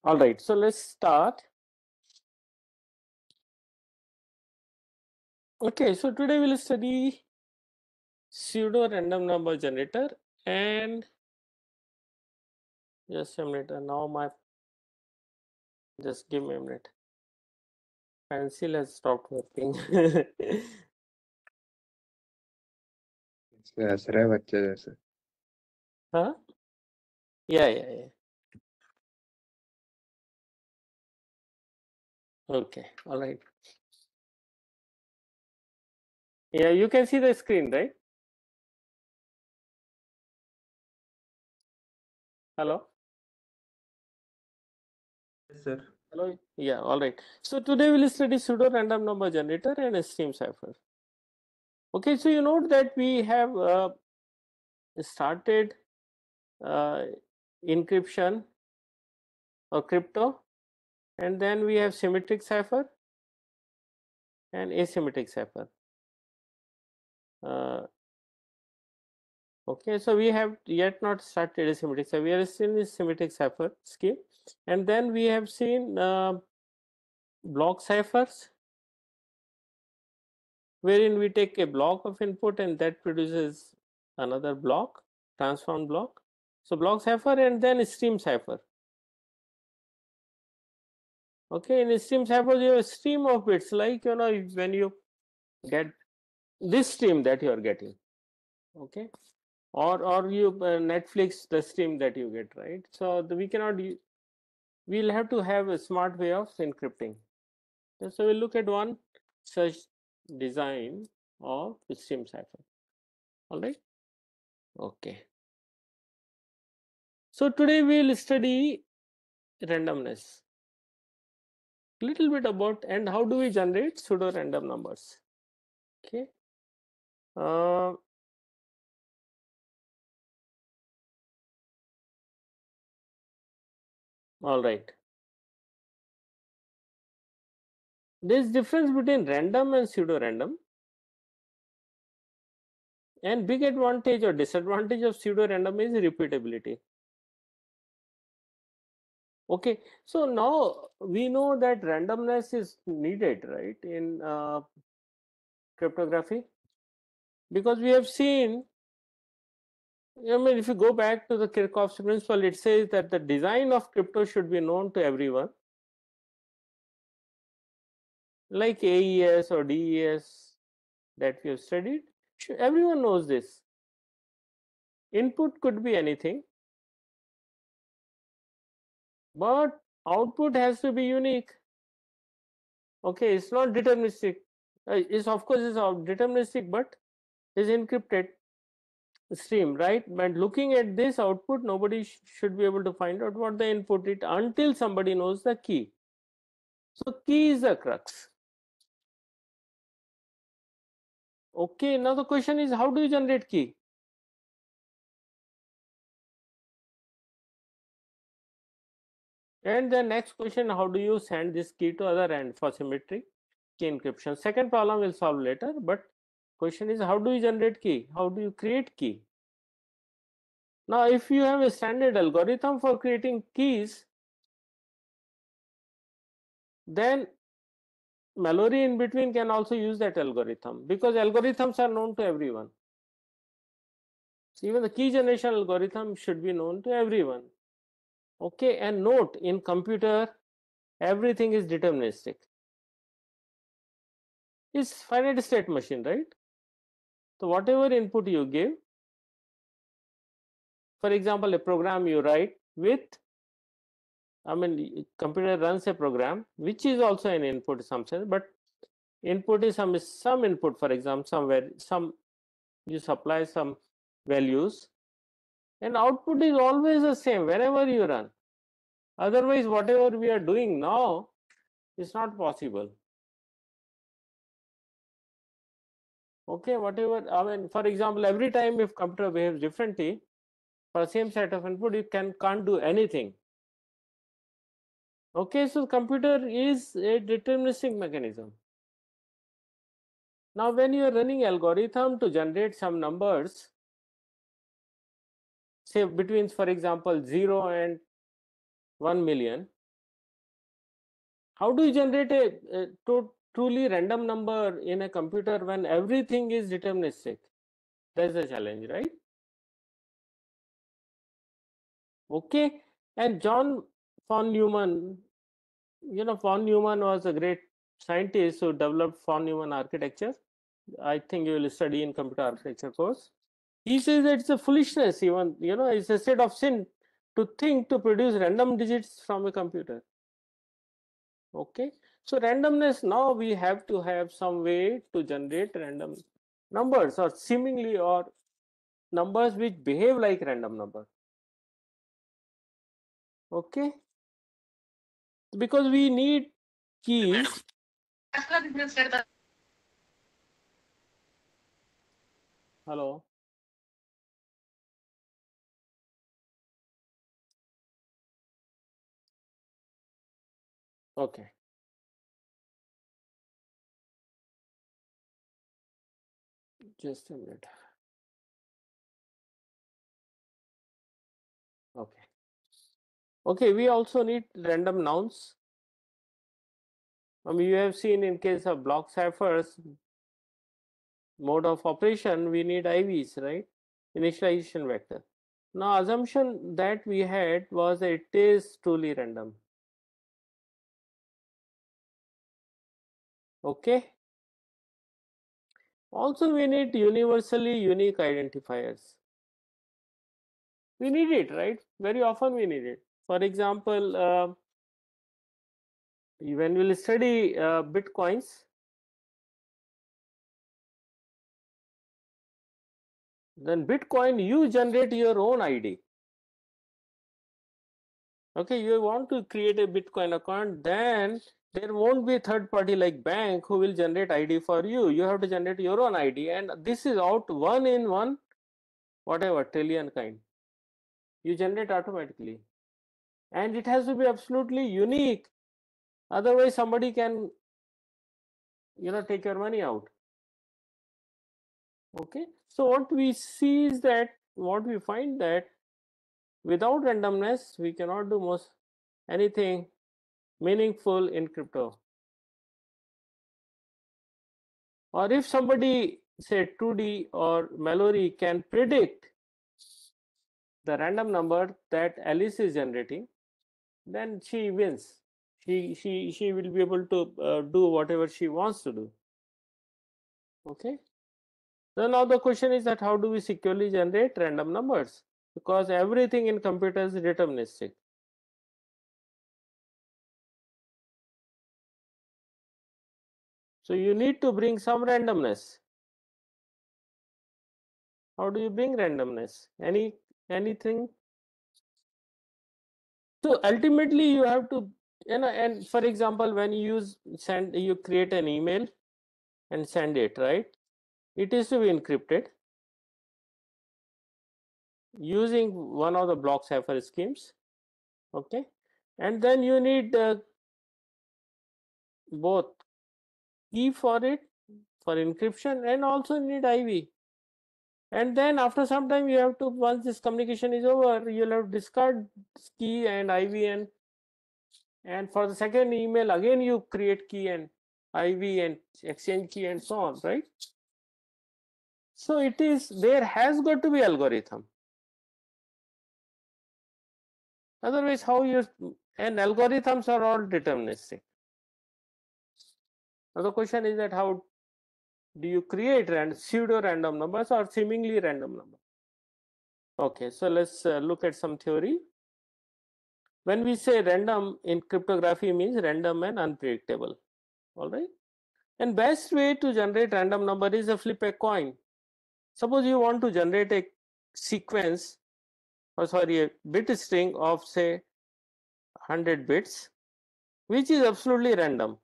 All right, so let's start. Okay, so today we'll study pseudo random number generator, and just a minute. Now my just give me a minute. Pencil has stopped working. हंस रहा है बच्चे जैसे. Huh? Yeah. Okay, all right. Yeah, you can see the screen, right? Hello? Yes, sir. Hello? Yeah, all right. So today we'll study pseudo random number generator and stream cipher. Okay, so you note that we have started encryption or crypto, and then we have symmetric cipher and asymmetric cipher. Okay, so we have yet not started asymmetric cipher. We are still in symmetric cipher scheme, and then we have seen block ciphers, wherein we take a block of input and that produces another block, transform block. So block cipher and then stream cipher. Okay, in stream cipher you have a stream of bits, like when you get this stream that you are getting. Okay, or you Netflix, the stream that you get, right? So we cannot, we'll have to have a smart way of encrypting. So we'll look at one such design of stream cipher. All right. Okay. So today we'll study randomness, little bit about, and how do we generate pseudo random numbers. Okay. All right. There is difference between random and pseudo random, and big advantage or disadvantage of pseudo random is repeatability. Okay, so now we know that randomness is needed, right, in cryptography, because we have seen, I mean, if you go back to the Kirchhoff's principle, it says that the design of crypto should be known to everyone, like AES or DES that we have studied. Everyone knows this. Input could be anything, but output has to be unique. Okay, it's not deterministic. It's, of course, it's deterministic, but is encrypted stream, right? But looking at this output, nobody should be able to find out what the input is until somebody knows the key. So key is the crux. Okay, now the question is, how do you generate key? And the next question, how do you send this key to other end for symmetric key encryption? Second problem we'll solve later, but question is, how do you generate key? How do you create key? Now, if you have a standard algorithm for creating keys, then Mallory in between can also use that algorithm, because algorithms are known to everyone. So even the key generation algorithm should be known to everyone. Okay, and note, in computer, everything is deterministic. It's finite state machine, right? So whatever input you give, for example, a program you write with, I mean, computer runs a program which is also an input in some sense, but input is some input, for example, some you supply some values, and output is always the same wherever you run. Otherwise, whatever we are doing now is not possible. Okay, whatever, I mean, for example, every time if computer behaves differently for the same set of input, you can't do anything. Okay, so computer is a deterministic mechanism. Now, when you are running algorithm to generate some numbers, say between, for example, 0 and 1 million, how do you generate a truly random number in a computer when everything is deterministic? That's the challenge, right? Okay, and John von Neumann, von Neumann was a great scientist who developed von Neumann architecture. I think you will study in computer architecture course. He says that it's a foolishness, even, it's a state of sin to think to produce random digits from a computer. Okay, so randomness, now we have to have some way to generate random numbers or seemingly or numbers which behave like random number. Okay, because we need keys. Hello. Okay. Just a minute. Okay. Okay, we also need random nouns. You have seen in case of block ciphers, mode of operation, we need IVs, right? Initialization vector. Now, assumption that we had was that it is truly random. Okay. Also, we need universally unique identifiers. We need it, right? Very often we need it. For example, when we'll study bitcoins, then Bitcoin, you generate your own ID. Okay, you want to create a Bitcoin account, then there won't be a third party like bank who will generate ID for you. You have to generate your own ID, and this is out 1 in 1, whatever, trillion kind. You generate automatically. And it has to be absolutely unique. Otherwise, somebody can, take your money out. Okay, so what we see is that, what we find that without randomness, we cannot do most anything meaningful in crypto. Or if somebody, say Trudy or Mallory, can predict the random number that Alice is generating, then she wins. She will be able to do whatever she wants to do. Okay. So now the question is that how do we securely generate random numbers? Because everything in computers is deterministic. So you need to bring some randomness. How do you bring randomness? Anything? So ultimately you have to, and for example, when you create an email and send it, right? It is to be encrypted using one of the block cipher schemes. Okay, and then you need both key for it for encryption and also need IV. And then after some time you have to, once this communication is over, you'll have to discard key and IV, and for the second email again you create key and IV and exchange key and so on, right? So it is, there has got to be algorithm. Otherwise, how you, and algorithms are all deterministic. Now the question is that how do you create pseudo random numbers or seemingly random numbers? Okay, so let's look at some theory. When we say random in cryptography means random and unpredictable. All right. And best way to generate random number is to flip a coin. Suppose you want to generate a sequence, or sorry, a bit string of say 100 bits, which is absolutely random.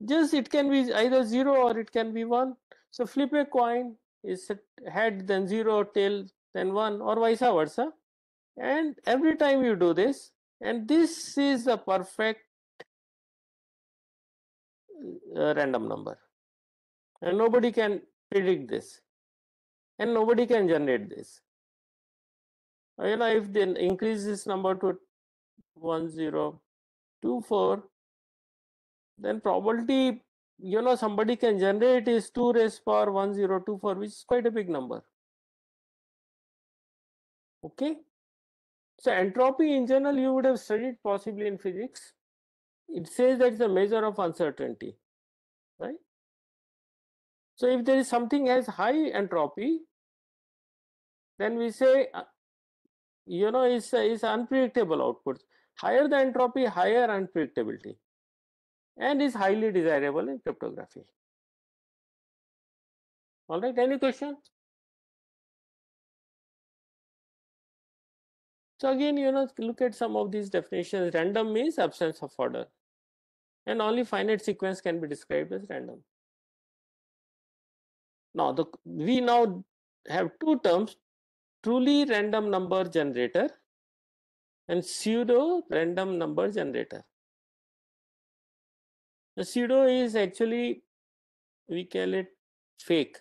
Just it can be either 0 or it can be 1. So flip a coin, is head then 0, tail then 1, or vice versa. And every time you do this, and this is the perfect random number, and nobody can predict this, and nobody can generate this. If they increase this number to 1024, then probability, you know, somebody can generate is 2 raised power 1024, which is quite a big number. Okay. So entropy in general you would have studied possibly in physics. It says that it's a measure of uncertainty, right? So if there is something has high entropy, then we say, you know, is unpredictable outputs. Higher the entropy, higher unpredictability, and is highly desirable in cryptography. All right, any question? So again, you know, look at some of these definitions. Random means absence of order, and only finite sequence can be described as random. Now, we now have two terms: truly random number generator and pseudo random number generator. The pseudo is actually, we call it fake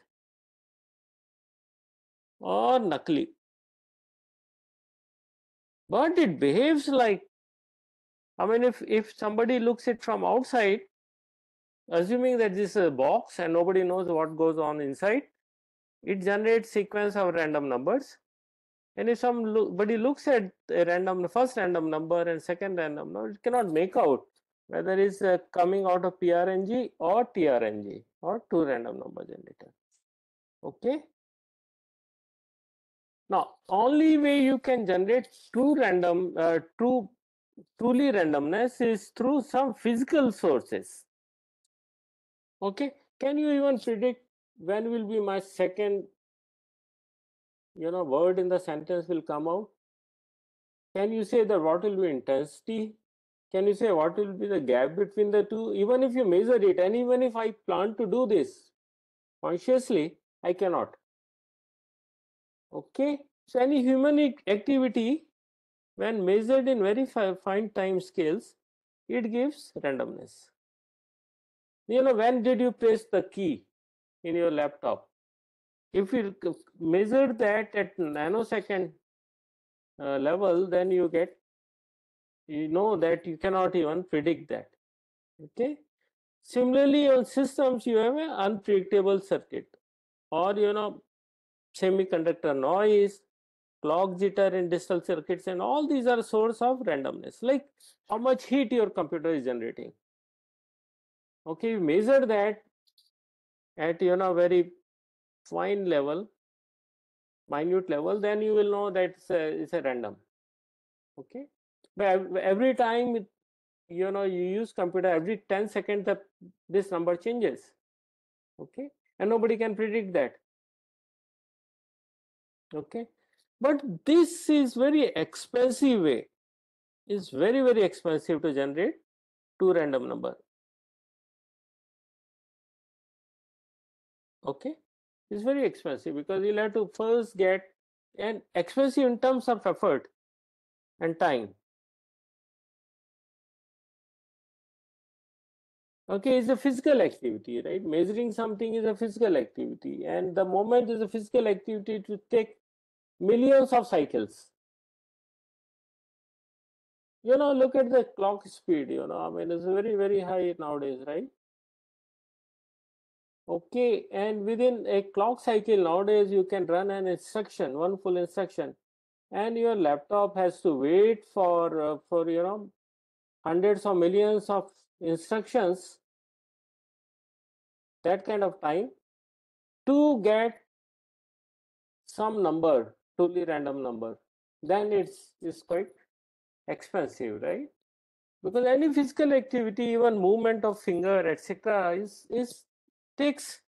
or nakli, but it behaves like, I mean, if somebody looks it from outside, assuming that this is a box and nobody knows what goes on inside, it generates sequence of random numbers. And if somebody looks at a first random number and second random number, it cannot make out whether it's coming out of PRNG or TRNG or two random number generator. Okay. Now, only way you can generate truly randomness is through some physical sources. Okay. Can you even predict when will be my second, you know, word in the sentence will come out? Can you say that what will be intensity? Can you say what will be the gap between the two? Even if you measure it, and even if I plan to do this consciously, I cannot. Okay. So any human activity, when measured in very fine time scales, it gives randomness. You know, when did you press the key in your laptop? If you measure that at nanosecond level, then you know that you cannot even predict that. Okay. Similarly, on systems, you have an unpredictable circuit, or, you know, semiconductor noise, clock jitter in digital circuits, and all these are source of randomness, like how much heat your computer is generating. Okay, you measure that at, you know, very fine level, minute level, then you will know that it's a random. Okay, but every time you know you use computer, every 10 seconds this number changes. Okay, and nobody can predict that. Okay, but this is very expensive way. It's very expensive to generate two random number. Okay, it's very expensive because you'll have to first get, and expensive in terms of effort and time. Okay, it's a physical activity, right? Measuring something is a physical activity, and the moment is a physical activity to take millions of cycles. You know, look at the clock speed, you know, I mean, it's very high nowadays, right? Okay, and within a clock cycle nowadays, you can run an instruction, one full instruction, and your laptop has to wait for you know, hundreds of millions of instructions, that kind of time, to get some number, truly random number. Then it's quite expensive, right? Because any physical activity, even movement of finger, etc., is takes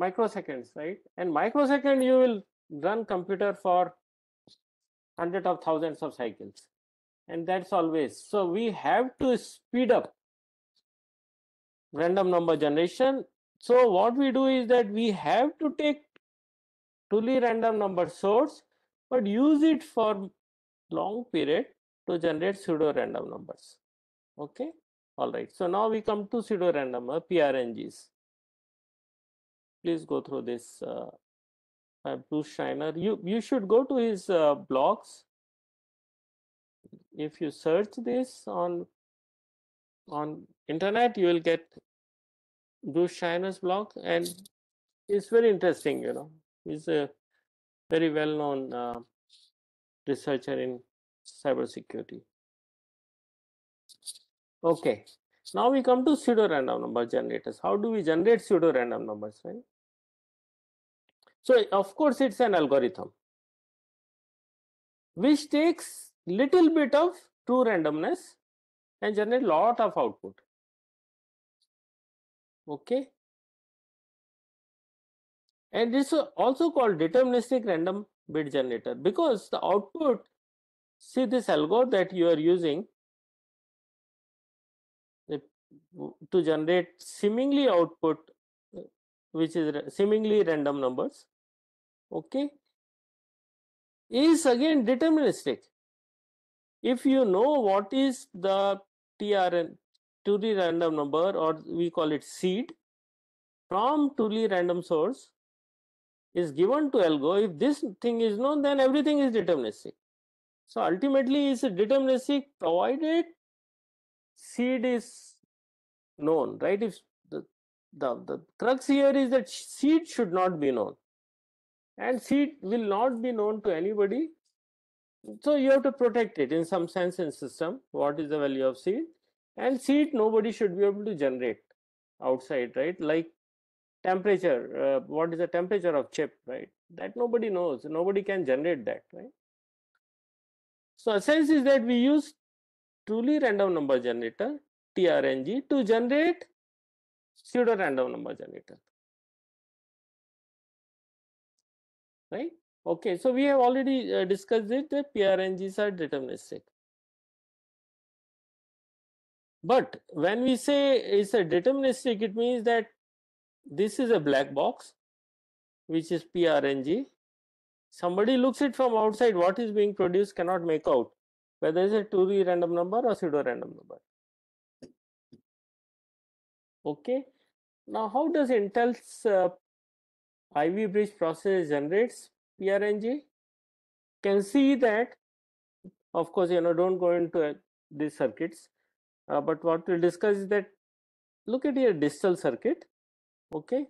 microseconds, right? And microsecond you will run computer for hundreds of thousands of cycles, and that's always. So we have to speed up random number generation. So what we do is that we have to take truly random number source, but use it for long period to generate pseudo random numbers. Okay, all right. So now we come to pseudo random PRNGs. Please go through this. Bruce Scheiner. You should go to his blogs. If you search this on on internet you will get Bruce Shiner's blog, and it's very interesting. He's a very well known researcher in cybersecurity. Okay, now we come to pseudo random number generators. How do we generate pseudo random numbers, right? So of course it's an algorithm which takes little bit of true randomness and generate lot of output. Okay, and this is also called deterministic random bit generator, because the output, see this algo that you are using to generate seemingly output which is seemingly random numbers, okay, is again deterministic. If you know what is the TRN, truly random number, or we call it seed, from truly random source is given to algo, if this thing is known, then everything is deterministic. So ultimately it's deterministic provided seed is known, right? If the crux here is that seed should not be known, and seed will not be known to anybody. So you have to protect it in some sense in system. What is the value of seed? And seed nobody should be able to generate outside, right? Like temperature, what is the temperature of chip, right? That nobody knows. Nobody can generate that, right? So a sense is that we use truly random number generator, TRNG, to generate pseudo random number generator, right? Okay, so we have already discussed it that PRNGs are deterministic. But when we say it's a deterministic, it means that this is a black box, which is PRNG. Somebody looks it from outside, what is being produced cannot make out whether it's a truly random number or pseudo random number. Okay, now how does Intel's Ivy Bridge process generates PRNG? Can see that, of course, don't go into these circuits, but what we'll discuss is that, look at your digital circuit. Okay,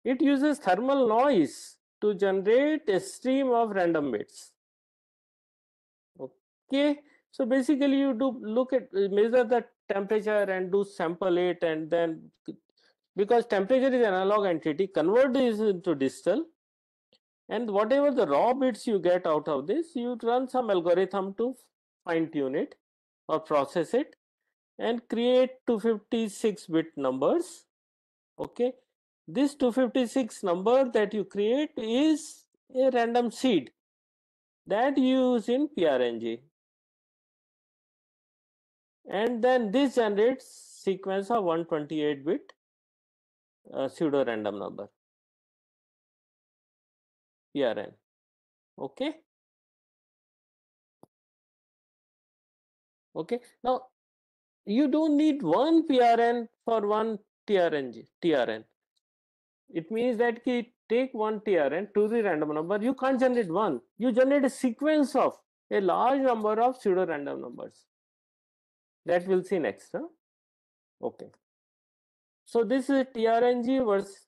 it uses thermal noise to generate a stream of random bits. Okay, so basically you do measure the temperature and do sample it, and then because temperature is analog entity, convert this into digital, and whatever the raw bits you get out of this, you run some algorithm to fine tune it or process it and create 256 bit numbers. Okay, this 256 number that you create is a random seed that you use in PRNG, and then this generates sequence of 128 bit pseudo random number, PRN. Okay, okay, now you don't need one PRN for one TRN. It means that take one TRN to the random number, you can't generate one, you generate a sequence of a large number of pseudo random numbers that we'll see next. Okay, so this is TRNG versus,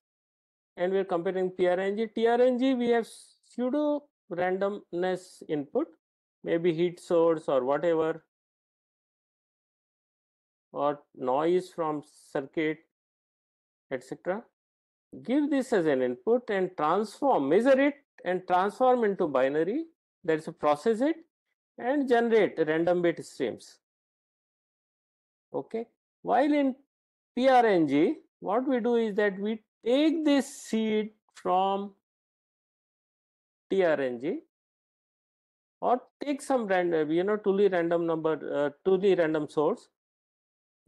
and we're comparing PRNG. TRNG, we have pseudo randomness input, maybe heat source or whatever, or noise from circuit, etc. Give this as an input and measure it and transform into binary, that is, process it and generate random bit streams. Okay, while in PRNG, what we do is that we take this seed from TRNG or take some random, truly random number, truly random source,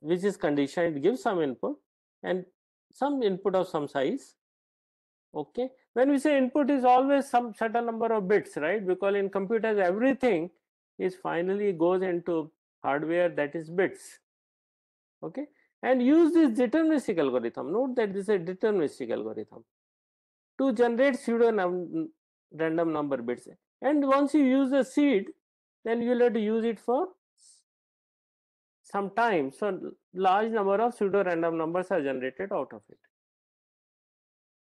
which is conditioned, it gives some input and some input of some size. Okay, when we say input is always some certain number of bits, right? Because in computers everything is finally goes into hardware, that is bits. Okay, and use this deterministic algorithm. Note that this is a deterministic algorithm to generate pseudo random number bits. And once you use the seed, then you'll have to use it for some time, so large number of pseudo random numbers are generated out of it.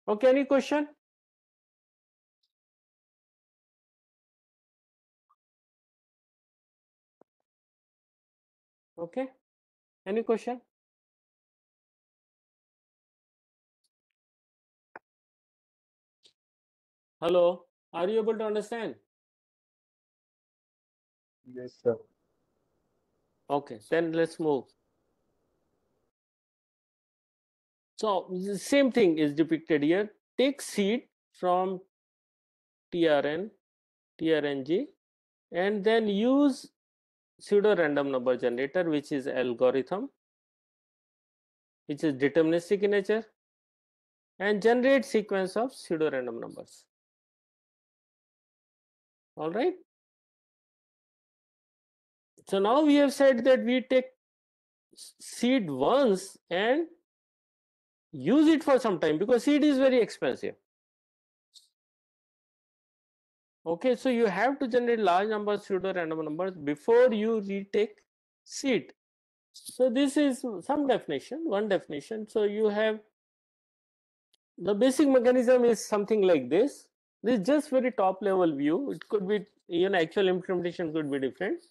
Okay, any question? Okay, any question? Hello, are you able to understand? Yes, sir. Okay, then let's move. So the same thing is depicted here. Take seed from TRN, TRNG, and then use pseudo random number generator, which is algorithm, which is deterministic in nature, and generate sequence of pseudo random numbers. All right. So now we have said that we take seed once and use it for some time, because seed is very expensive. Okay, so you have to generate large number of pseudo random numbers before you retake seed. So this is some definition, one definition. So you have the basic mechanism is something like this. This is just very top level view. It could be, actual implementation could be different.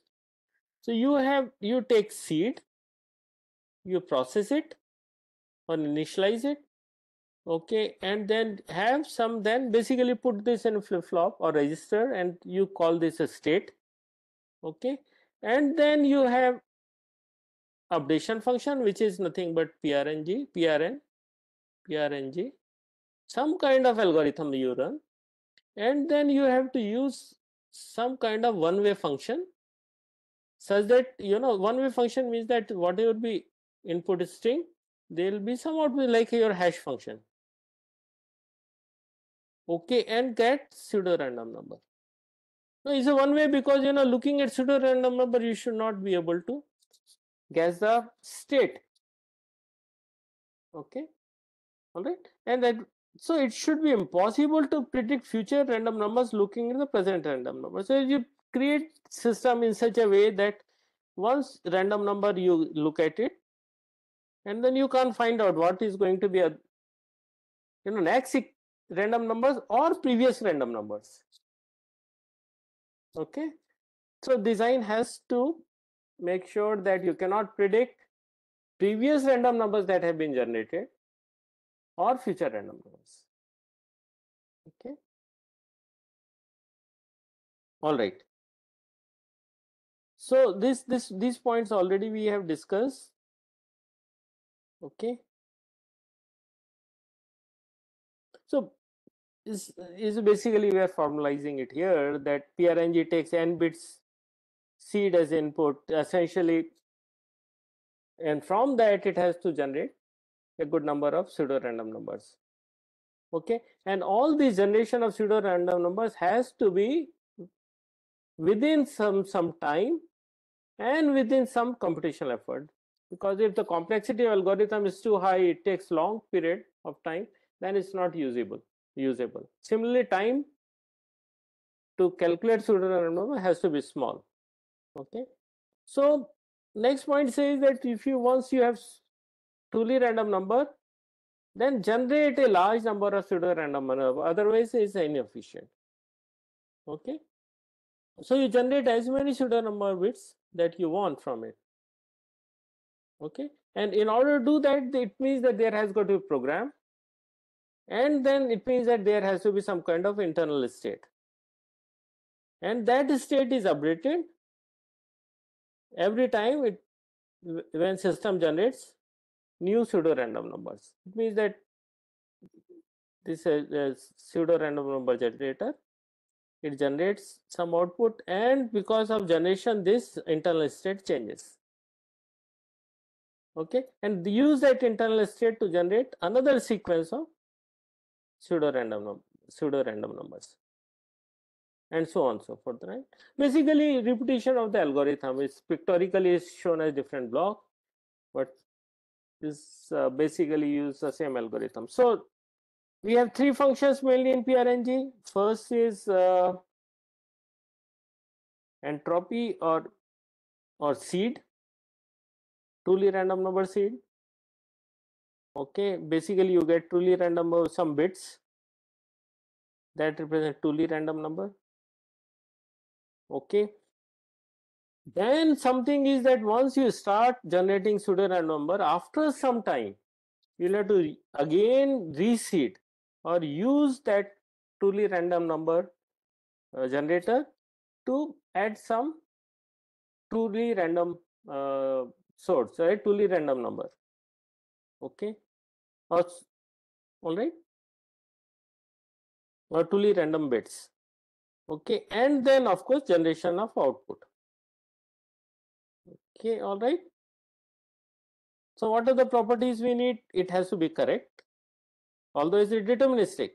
So you take seed, you process it or initialize it, okay, and then have some, then basically put this in flip flop or register, and you call this a state, okay, and then you have updation function, which is nothing but PRNG, some kind of algorithm you run, and then you have to use some kind of one-way function, such that one-way function means that whatever be input string, they will be somewhat be like your hash function, okay, and get pseudo random number. No, it's a one way, because looking at pseudo random number, you should not be able to guess the state. Okay, all right, and that, so it should be impossible to predict future random numbers looking at the present random number. So you create system in such a way that once random number you look at it, and then you can't find out what is going to be a next random numbers or previous random numbers. Okay, so design has to make sure that you cannot predict previous random numbers that have been generated or future random numbers. Okay, all right. So these points already we have discussed. Okay, so is basically we are formalizing it here, that PRNG takes n bits seed as input essentially, and from that it has to generate a good number of pseudo random numbers. Okay, and all the generation of pseudo random numbers has to be within some time and within some computational effort, because if the complexity of algorithm is too high, it takes long period of time, then it's not usable. Similarly, time to calculate pseudo random number has to be small. Okay, so next point says that if you once you have truly random number, then generate a large number of pseudo random number, otherwise it's inefficient. Okay, so you generate as many pseudo number bits that you want from it. Okay, and in order to do that, it means that there has got to be program, and then it means that there has to be some kind of internal state, and that state is updated every time when system generates new pseudo random numbers. It means that this pseudo random number generator, it generates some output, and because of generation this internal state changes. Okay, and use that internal state to generate another sequence of pseudo random numbers, and so on so forth, right? Basically repetition of the algorithm is pictorially is shown as different block, but this basically use the same algorithm. So we have three functions mainly in PRNG. First is entropy or seed, truly random number seed. Okay, basically you get truly random number, some bits that represent truly random number. Okay, then something is that once you start generating pseudo random number, after some time you'll have to again reseed or use that truly random number generator to add some truly random source, right? Truly random number. Okay, or all right, or truly random bits. Okay, and then of course generation of output. Okay, all right. So what are the properties we need? It has to be correct, although it's deterministic.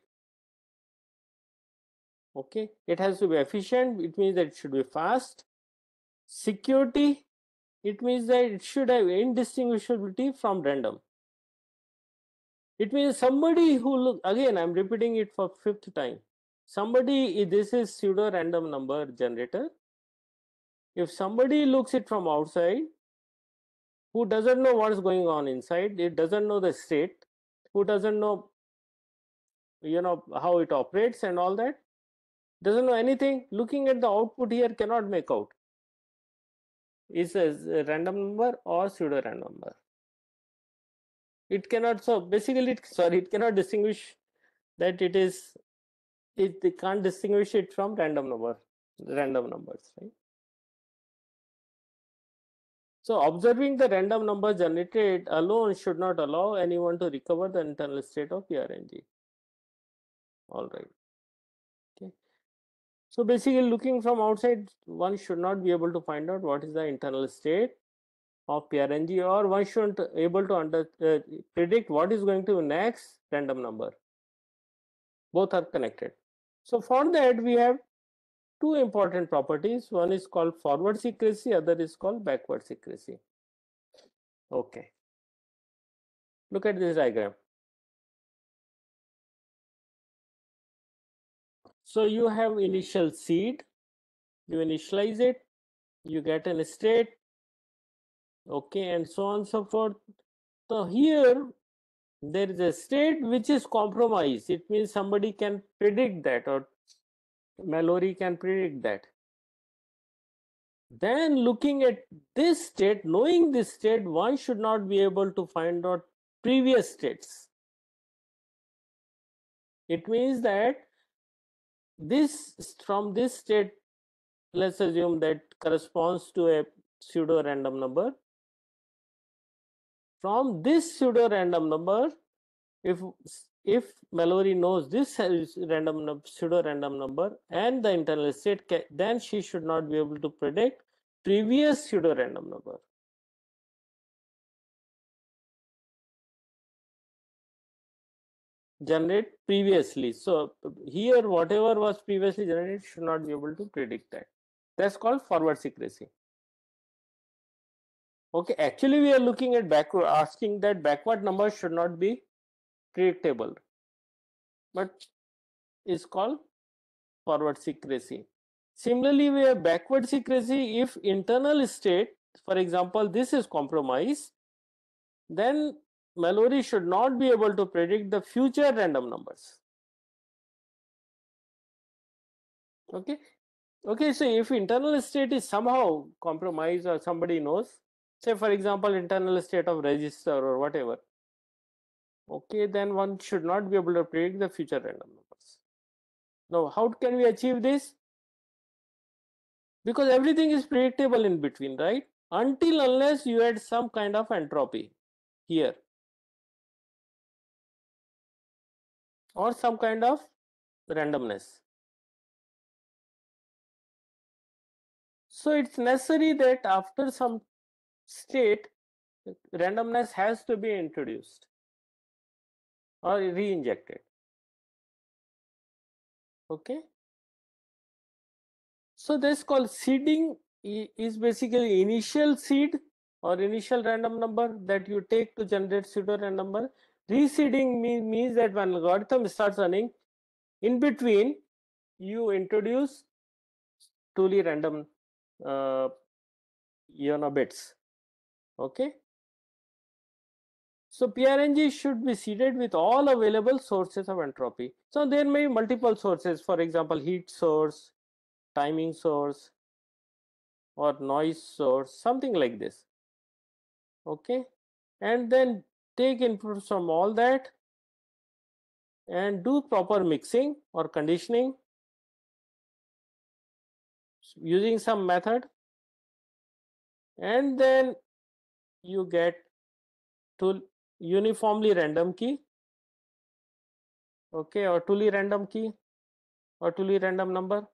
Okay, it has to be efficient. It means that it should be fast. Security, it means that it should have indistinguishability from random. It means somebody who look, again I'm repeating it for 5th time, somebody, this is pseudo random number generator. If somebody looks it from outside, who doesn't know what's going on inside, it doesn't know the state, who doesn't know, you know, how it operates and all that, doesn't know anything, looking at the output here cannot make out is a random number or pseudo random number. It cannot, so basically it cannot distinguish that it is, it can't distinguish it from random numbers, right? So observing the random number generated alone should not allow anyone to recover the internal state of PRNG. All right. Okay. So basically looking from outside, one should not be able to find out what is the internal state of PRNG, or one shouldn't able to predict what is going to be next random number. Both are connected. So for that we have two important properties. One is called forward secrecy, other is called backward secrecy. Okay. Look at this diagram. So you have initial seed, you initialize it, you get an state, okay, and so on and so forth. So here there is a state which is compromised. It means somebody can predict that, or Mallory can predict that. Then looking at this state, knowing this state, one should not be able to find out previous states. It means that this, from this state, let's assume that corresponds to a pseudo random number. From this pseudo random number, if Mallory knows this pseudo random number and the internal state, then she should not be able to predict previous pseudo random number. Generate previously. So here whatever was previously generated should not be able to predict that. That's called forward secrecy. Okay, actually we are looking at backward, asking that backward numbers should not be predictable, but is called forward secrecy. Similarly, we have backward secrecy. If internal state, for example, this is compromised, then Mallory should not be able to predict the future random numbers. Okay. Okay, so if internal state is somehow compromised or somebody knows, say for example, internal state of register or whatever, okay, then one should not be able to predict the future random numbers. Now, how can we achieve this? Because everything is predictable in between, right? Until unless you add some kind of entropy here or some kind of randomness. So it's necessary that after some state, randomness has to be introduced or re-injected. Okay. So this called seeding is basically initial seed or initial random number that you take to generate pseudo random number. Reseeding means that when algorithm starts running, in between you introduce truly random bits. Okay, So PRNG should be seeded with all available sources of entropy. So there may be multiple sources, for example, heat source, timing source, or noise source, something like this. Okay, and then take inputs from all that and do proper mixing or conditioning using some method, and then you get to uniformly random key, okay, or truly random key or truly random number,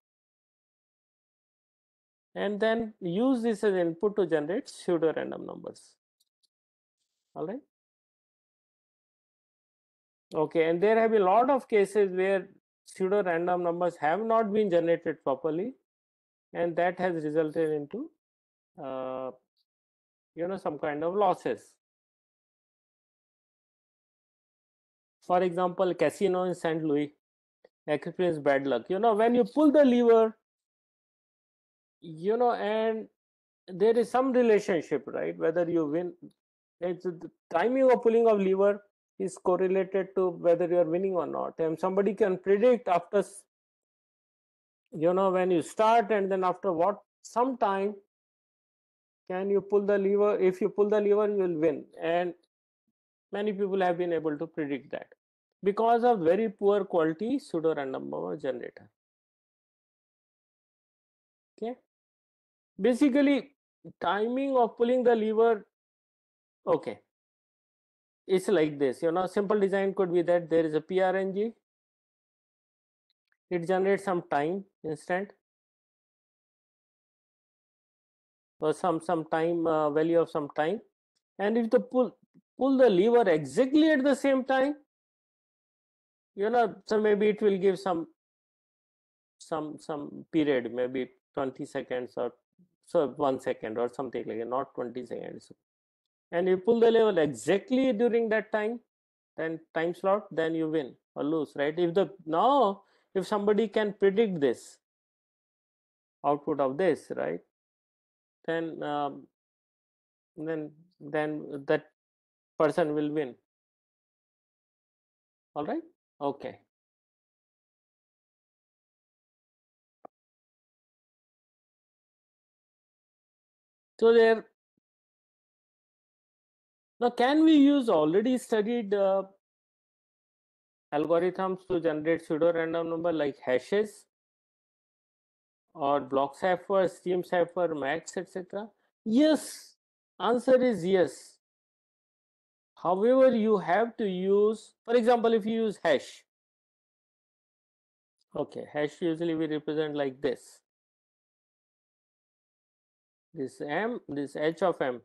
and then use this as input to generate pseudo random numbers. All right. Okay, and there have been a lot of cases where pseudo random numbers have not been generated properly, and that has resulted into some kind of losses. For example, casino in St. Louis experienced bad luck. When you pull the lever, and there is some relationship, right? Whether you win, the timing of pulling of lever is correlated to whether you are winning or not. And somebody can predict after, when you start, and then after what some time can you pull the lever. If you pull the lever, you will win. And many people have been able to predict that because of very poor quality pseudo random number generator. Okay, basically timing of pulling the lever, okay, it's like this. Simple design could be that there is a PRNG, it generates some time instant or some time value of some time, and if the pull the lever exactly at the same time, so maybe it will give some period, maybe 20 seconds or so 1 second or something like that, not 20 seconds, and you pull the lever exactly during that time slot, then you win or lose, right? If somebody can predict this output of this, right, then that person will win. All right. Okay. So there, now can we use already studied algorithms to generate pseudo random number like hashes or block cipher, stream cipher, max, etc.? Yes, answer is yes. However, you have to use, for example, if you use hash, okay, hash usually we represent like this m, this h of m.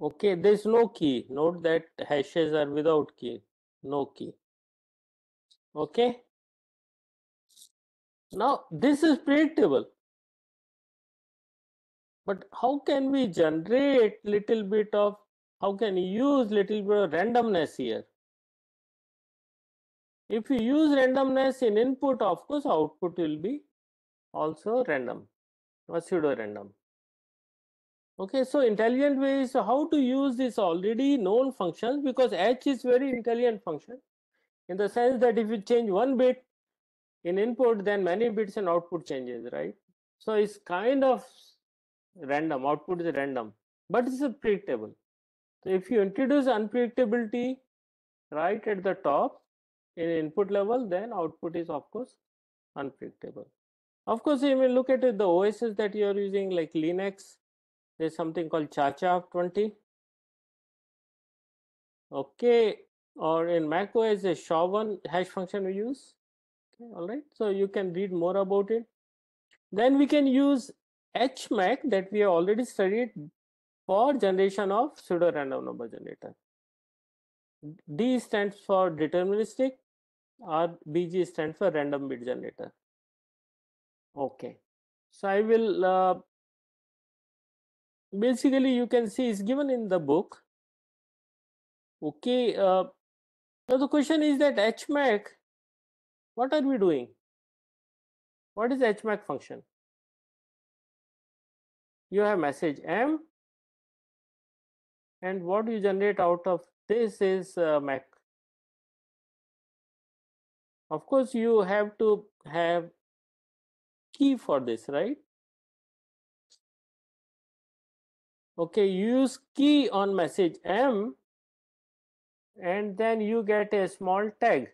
Okay, there is no key. Note that hashes are without key, no key. Okay. Now this is predictable, but how can we generate little bit of, how can you use little bit of randomness here? If you use randomness in input, of course output will be also random or pseudo random. Okay, so intelligent way is how to use this already known functions, because H is very intelligent function in the sense that if you change one bit in input, then many bits in output changes, right? So it's kind of random, output is random, but it's predictable. So if you introduce unpredictability right at the top in input level, then output is of course unpredictable. Of course, you may look at it, the OSs that you are using like Linux, there's something called Chacha20. Okay, or in Mac OS, a SHA-1 hash function we use. Okay, all right. So you can read more about it. Then we can use HMAC that we have already studied for generation of pseudo random number generator. D stands for deterministic, or BG stands for random bit generator. Okay, so I will basically, you can see it's given in the book. Okay, now the question is that HMAC, what are we doing? What is HMAC function? you have message M, and what you generate out of this is MAC. Of course, you have to have key for this, right? Okay, use key on message M, and then you get a small tag.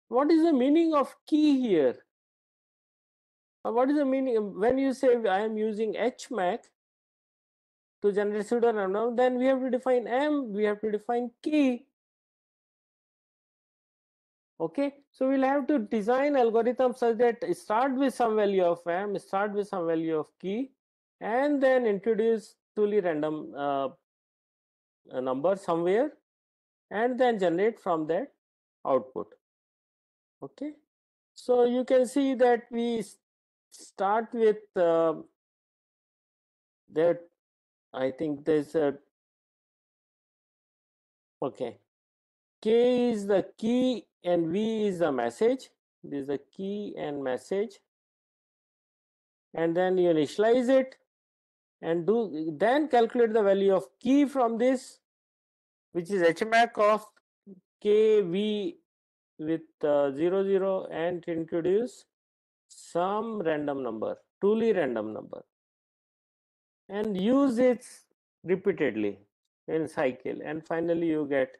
What is the meaning of key here? What is the meaning when you say I am using HMAC to generate pseudorandom? Then we have to define M, we have to define key. Okay, so we'll have to design algorithm such that start with some value of M, start with some value of key, and then introduce truly random a number somewhere, and then generate from that output. Okay, so you can see that we start with that. I think there's a okay, K is the key and V is the message. This is the key and message, and then you initialize it and then calculate the value of key from this, which is HMAC of KV with 00, and introduce some random number, truly random number, and use it repeatedly in cycle, and finally you get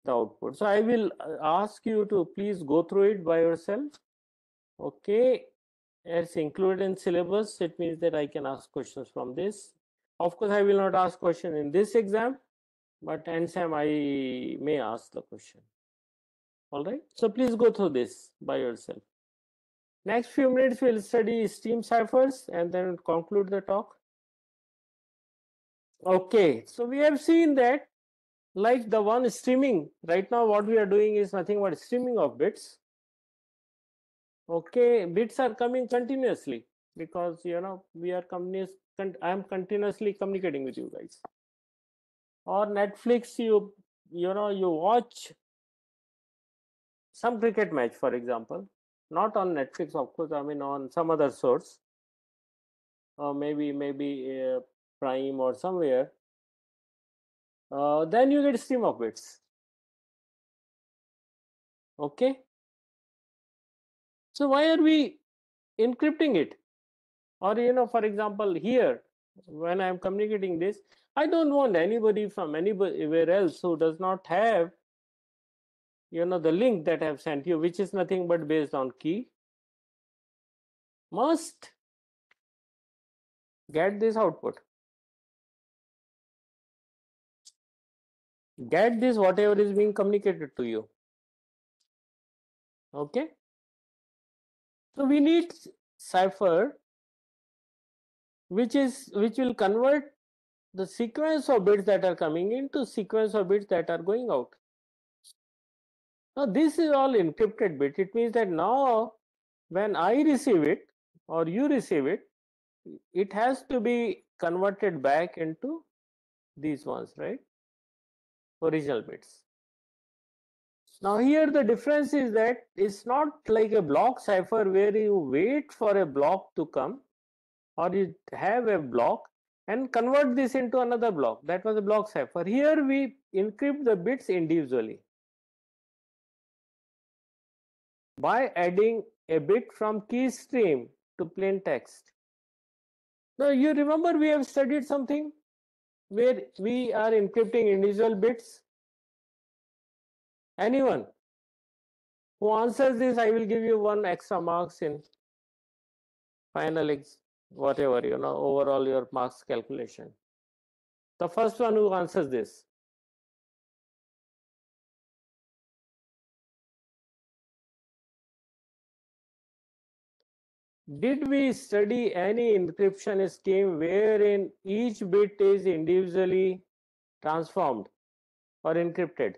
the output. So I will ask you to please go through it by yourself. Okay, it's included in syllabus. It means that I can ask questions from this. Of course, I will not ask question in this exam, but NSAM I may ask the question. All right, so please go through this by yourself. Next few minutes we'll study stream ciphers and then conclude the talk. Okay, so we have seen that like the one streaming, right now what we are doing is nothing but streaming of bits. Okay, bits are coming continuously because we are I am continuously communicating with you guys. Or Netflix, you watch some cricket match, for example, not on Netflix, of course, I mean on some other source, or maybe Prime or somewhere. Then you get stream of bits. Okay, so why are we encrypting it? Or for example, here when I am communicating this, I don't want anybody from anywhere else who does not have the link that I have sent you, which is nothing but based on key, must get this output, get this whatever is being communicated to you. Okay, so we need cipher which will convert the sequence of bits that are coming into sequence of bits that are going out. Now this is all encrypted bit. It means that now when I receive it or you receive it, it has to be converted back into these ones, right? Original bits. Now here the difference is that it's not like a block cipher where you wait for a block to come, or you have a block and convert this into another block. That was a block cipher. Here we encrypt the bits individually by adding a bit from key stream to plain text. Now you remember we have studied something where we are encrypting individual bits. Anyone who answers this, I will give you 1 extra marks in final whatever overall your marks calculation. The first one who answers this. Did we study any encryption scheme wherein each bit is individually transformed or encrypted?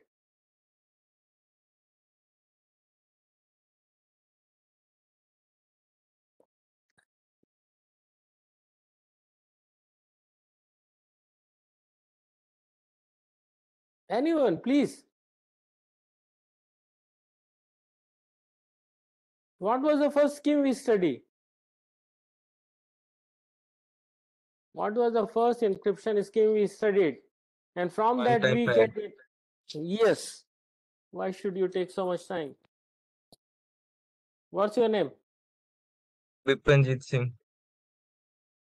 Anyone, please? What was the first scheme we studied? What was the first encryption scheme we studied? And from that One-time we pad. get it. Yes. Why should you take so much time? What's your name? Vipranjit Singh.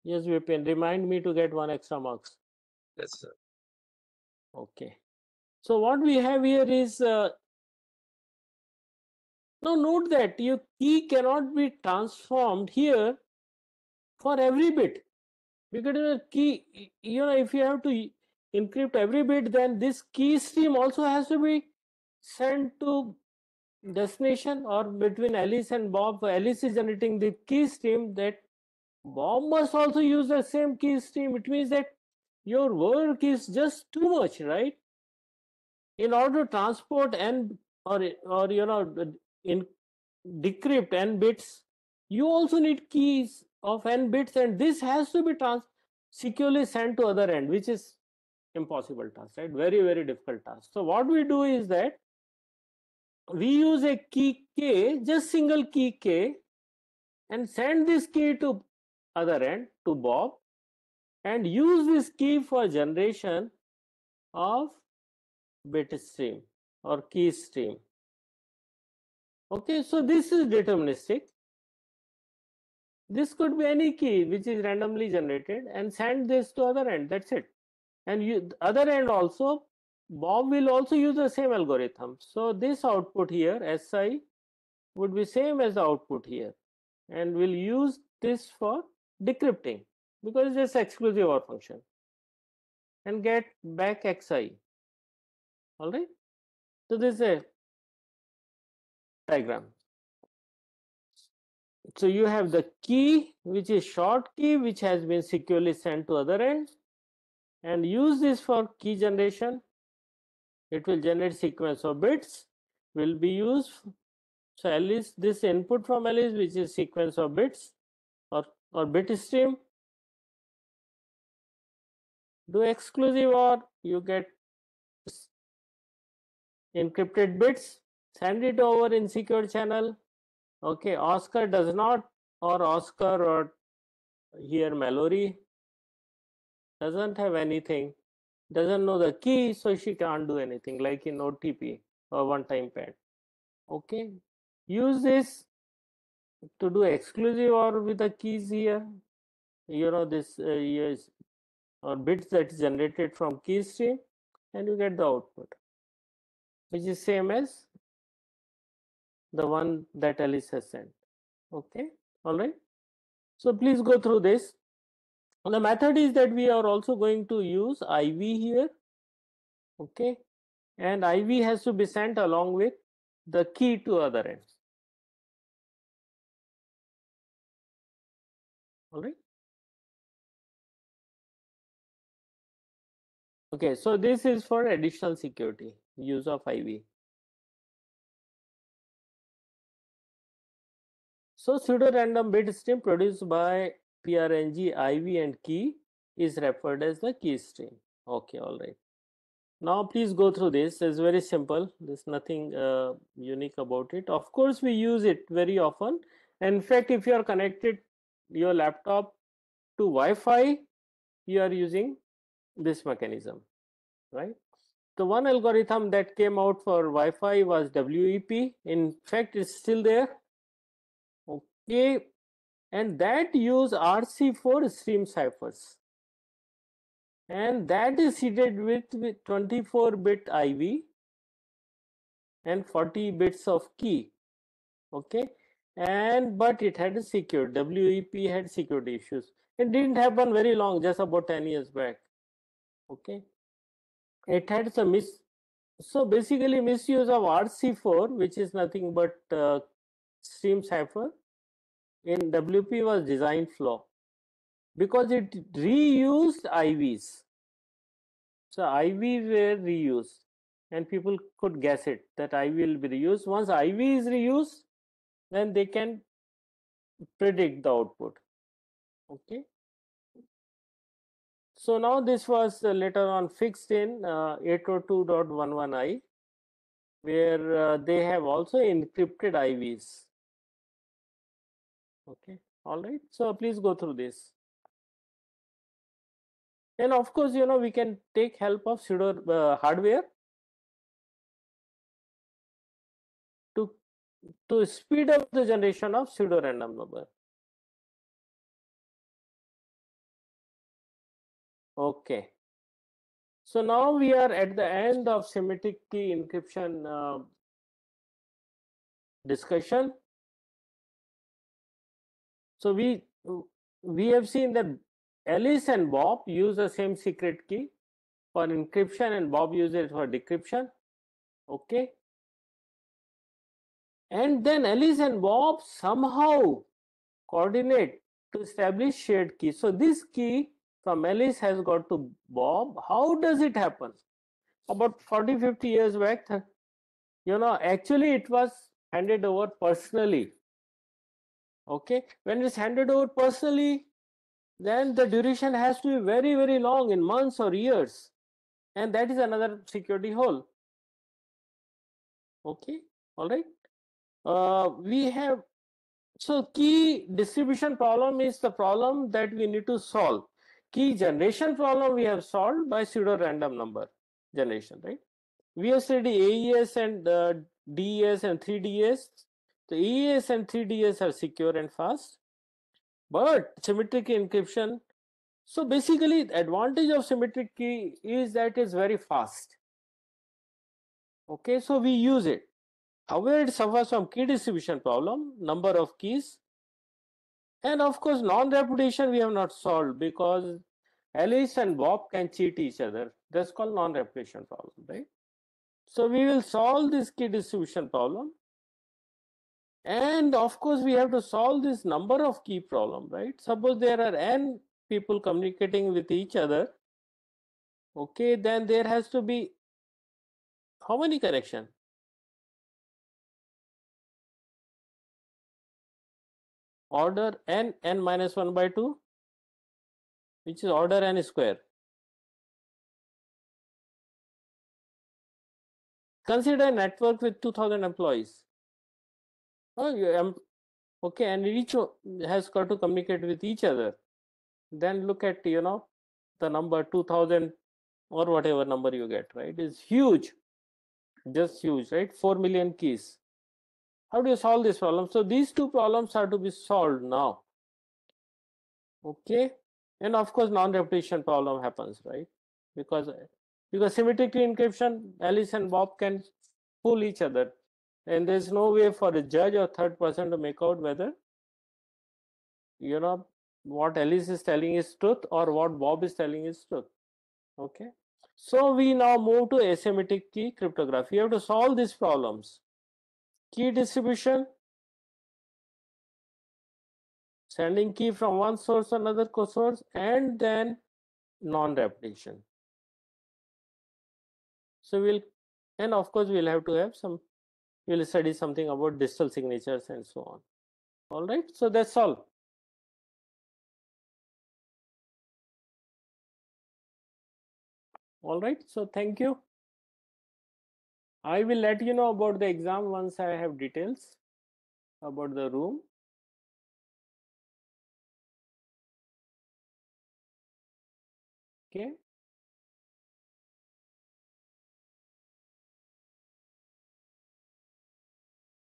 Yes, Vipin. Remind me to get 1 extra marks. Yes, sir. Okay. So what we have here is now note that your key cannot be transformed here for every bit, because the key, if you have to encrypt every bit, then this key stream also has to be sent to destination, or between Alice and Bob. Alice is generating the key stream, that Bob must also use the same key stream. It means that your work is just too much, right? In order to transport n, or in decrypt n bits, you also need keys of n bits, and this has to be securely sent to other end, which is impossible task, right? Very, very difficult task. So what we do is that we use a key k, just single key k, and send this key to other end, to Bob, and use this key for generation of bit stream or key stream. Okay, so this is deterministic. This could be any key which is randomly generated, and send this to other end. That's it. And other end also, Bob will also use the same algorithm. So this output here, Si, would be same as the output here, and we'll use this for decrypting, because it's exclusive OR function, and get back Xi. All right. So this is a diagram. So you have the key, which is short key, which has been securely sent to other end, and use this for key generation. It will generate sequence of bits, will be used. So Alice, this input from Alice, which is sequence of bits or bit stream, do exclusive OR, you get encrypted bits, send it over in secure channel. Okay, Oscar does not, or Oscar, or here Mallory doesn't have anything, doesn't know the key, so she can't do anything, like in OTP or one-time pad. Okay, use this to do exclusive OR with the keys here. This is or bits that is generated from key stream, and you get the output, which is same as the one that Alice has sent. Okay, all right. So please go through this. And the method is that we are also going to use IV here. Okay, and IV has to be sent along with the key to other ends. All right. Okay, so this is for additional security, use of IV. So pseudo-random bit stream produced by PRNG, IV and key is referred as the key stream. Okay, all right. Now please go through this. It's very simple. There's nothing unique about it. Of course, we use it very often. In fact, if you are connected your laptop to Wi-Fi, you are using this mechanism, right? The one algorithm that came out for Wi-Fi was WEP. In fact, it's still there. Okay, and that use RC4 stream ciphers, and that is seeded with 24-bit IV and 40 bits of key. Okay, and but it had a secure, WEP had security issues. It didn't happen very long, just about 10 years back. Okay, it had some so basically misuse of RC4, which is nothing but stream cipher, in WP was design flaw, because it reused IVs. So IVs were reused, and people could guess it that IV will be reused. Once IV is reused, then they can predict the output. Okay. So now this was later on fixed in 802.11i, where they have also encrypted IVs. Okay, all right. So please go through this. And of course, you know, we can take help of pseudo hardware to speed up the generation of pseudo random number. Okay. So now we are at the end of symmetric key encryption discussion. So we have seen that Alice and Bob use the same secret key for encryption and Bob uses it for decryption. Okay. And then Alice and Bob somehow coordinate to establish shared key. So this key from Alice has got to Bob. How does it happen? About 40-50 years back, you know, actually it was handed over personally. Okay, when it's handed over personally, then the duration has to be very, very long, in months or years, and that is another security hole. Okay, all right. We have, so key distribution problem is the problem that we need to solve. Key generation problem we have solved by pseudo random number generation, right? We have studied AES and DES and 3DS. The AES and 3DS are secure and fast, but symmetric encryption. So basically, the advantage of symmetric key is that it's very fast. Okay, so we use it. However, it suffers from key distribution problem, number of keys, and of course, non-reputation we have not solved because Alice and Bob can cheat each other. That's called non-reputation problem, right? So we will solve this key distribution problem. And of course, we have to solve this number of key problem, right? Suppose there are n people communicating with each other. Okay, then there has to be how many connection? Order n minus 1 by 2, which is order n square. Consider a network with 2000 employees. Oh, okay, and each has got to communicate with each other. Then look at, you know, the number 2000 or whatever number you get, right? Is huge, just huge, right? 4 million keys. How do you solve this problem? So these two problems are to be solved now. Okay, and of course non-repetition problem happens, right? Because symmetric encryption, Alice and Bob can fool each other, and there's no way for a judge or third person to make out whether, you know, what Alice is telling is truth or what Bob is telling is truth. Okay, so we now move to asymmetric key cryptography. You have to solve these problems: key distribution, sending key from one source to another source, and then non-repetition. So we'll, and of course we'll have to have some, we'll study something about digital signatures and so on. All right, so that's all. All right, so thank you. I will let you know about the exam once I have details about the room. Okay.